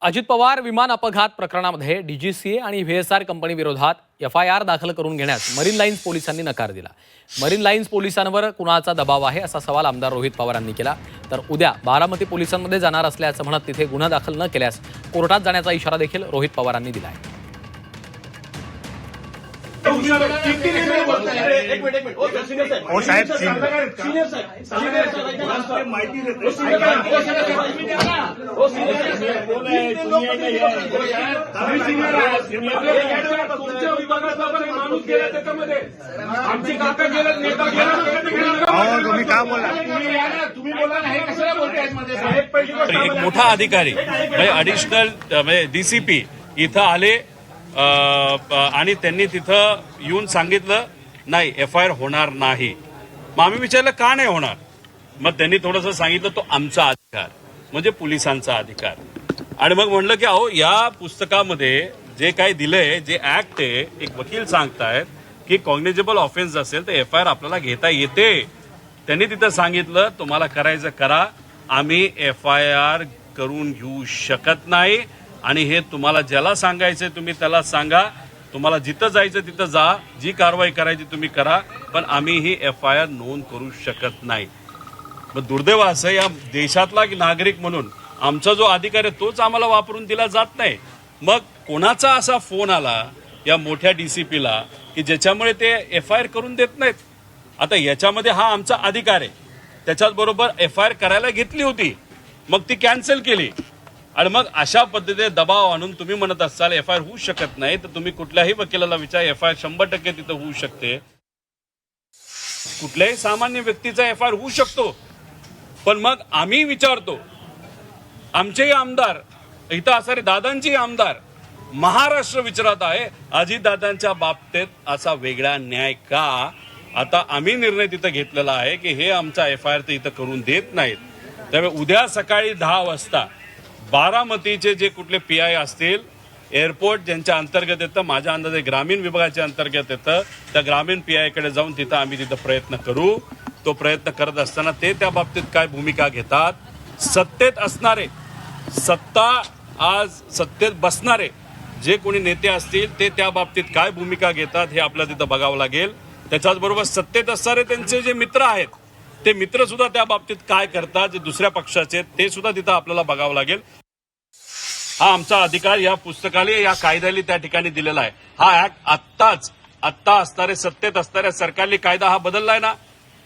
अजित पवार विमान अपघात प्रकरणामध्ये डीजीसीए आणि व्हीएसआर कंपनी विरोधात एफआयआर दाखल करून घेण्यास मरीन लाईन्स पोलिसांनी नकार दिला। मरीन लाईन्स पोलिसांवर कुणाचा दबाव आहे असा सवाल आमदार रोहित पवारांनी केला। तर उद्या बारामती पोलिसांमध्ये जाणार असल्याचं म्हणत तिथे गुन्हा दाखल न केल्यास कोर्टात जाण्याचा इशारा देखील रोहित पवारांनी दिला आहे। तुम्ही काय बोलला? एक मोठा अधिकारी ॲडिशनल डीसीपी इथं आले आणि त्यांनी तिथं येऊन सांगितलं नाही एफआयआर होणार नाही। मग आम्ही विचारलं का नाही होणार, मग त्यांनी थोडंसं सांगितलं तो आमचा अधिकार म्हणजे पोलिसांचा अधिकार। आणि मग म्हणलं की अहो या पुस्तकामध्ये जे काही दिलंय जे ऍक्ट आहे, एक वकील सांगतायत की कॉग्निजेबल ऑफेन्स असेल तर एफआयआर आपल्याला घेता येते। त्यांनी तिथं सांगितलं तुम्हाला करायचं करा, आम्ही एफआयआर करून घेऊ शकत नाही आणि हे तुम्हाला ज्याला सांगायचंय तुम्ही त्याला सांगा, तुम्हाला जिथं जायचं तिथं जा, जी कारवाई करायची तुम्ही करा, पण आम्ही ही एफआयआर नोंद करू शकत नाही। मग दुर्दैव असं या देशातला नागरिक म्हणून आमचा जो अधिकार आहे तोच आम्हाला वापरून दिला जात नाही। मग कोणाचा असा फोन आला या मोठ्या डीसीपीला की ज्याच्यामुळे ते एफआयआर करून देत नाहीत। आता याच्यामध्ये हा आमचा अधिकार आहे, त्याच्याच बरोबर एफआयआर करायला घेतली होती, मग ती कॅन्सल केली। आणि मग अशा पद्धतीने दबाव आणून तुम्ही म्हणत असाल एफआयआर होऊ शकत नाही, तर तुम्ही कुठल्याही वकिलाला विचार, एफआयआर 100% तिथं होऊ शकते। कुठल्याही सामान्य व्यक्तीचा एफआयआर होऊ शकतो, पण मग आम्ही विचारतो आमचेही आमदार इथं असणारे दादांची आमदार महाराष्ट्र विचारत आहे अजितदादांच्या बाबतीत असा वेगळा न्याय का? आता आम्ही निर्णय तिथं घेतलेला आहे की हे आमचा एफआयआर तर इथं करून देत नाहीत। त्यामुळे उद्या सकाळी 10 वाजता बारामतीचे जे कुठले पीआय असतील, एअरपोर्ट ज्यांच्या अंतर्गत येतं, माझ्या अंदाजे ग्रामीण विभागाच्या अंतर्गत येतं, त्या ग्रामीण पीआयकडे जाऊन तिथं आम्ही तिथं प्रयत्न करू। तो प्रयत्न करत असताना ते त्या बाबतीत काय भूमिका घेतात, सत्तेत असणारे, सत्ता आज सत्तेत बसणारे जे कोणी नेते असतील ते त्या बाबतीत काय भूमिका घेतात हे आपल्याला तिथं बघावं लागेल। त्याच्याचबरोबर सत्तेत असणारे त्यांचे जे मित्र आहेत ते मित्र सुद्धा त्या बाबतीत काय करतात, जे दुसऱ्या पक्षाचे ते सुद्धा तिथं आपल्याला बघावं लागेल। हा आमचा अधिकार या पुस्तकाला या कायद्याला त्या ठिकाणी दिलेला आहे। हा ऍक्ट आत्ता असणारे सत्तेत असणाऱ्या सरकारने कायदा हा बदललाय ना,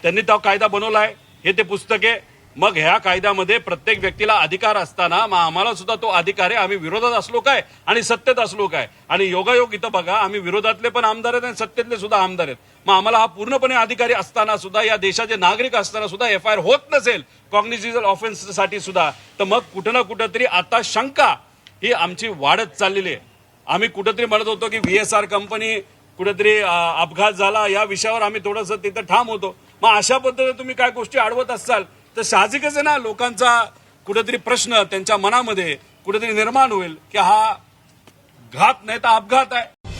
त्यांनी तो कायदा बनवलाय, हे ते पुस्तक आहे। मग ह्या कायद्यामध्ये प्रत्येक व्यक्तीला अधिकार असताना मग आम्हाला सुद्धा तो अधिकार आहे, आम्ही विरोधात असलो काय आणि सत्तेत असलो काय। आणि योगायोग इथं बघा, आम्ही विरोधातले पण आमदार आहेत आणि सत्तेतले सुद्धा आमदार आहेत। मग आम्हाला हा पूर्णपणे अधिकारी असताना सुद्धा, या देशाचे नागरिक असताना सुद्धा एफआयआर होत नसेल कॉग्निजेबल ऑफेन्ससाठी सुद्धा, तर मग कुठं ना कुठंतरी आता शंका ही आमची वाढत चाललेली आहे। आम्ही कुठंतरी म्हणत होतो की व्हीएसआर कंपनी कुठेतरी अपघात झाला, या विषयावर आम्ही थोडंसं तिथं ठाम होतो। मग अशा पद्धतीने तुम्ही काय गोष्टी अडवत असाल तर साहजिकच आहे ना, लोकांचा कुठेतरी प्रश्न त्यांच्या मनामध्ये कुठेतरी निर्माण होईल की हा घात नाही तर अपघात आहे।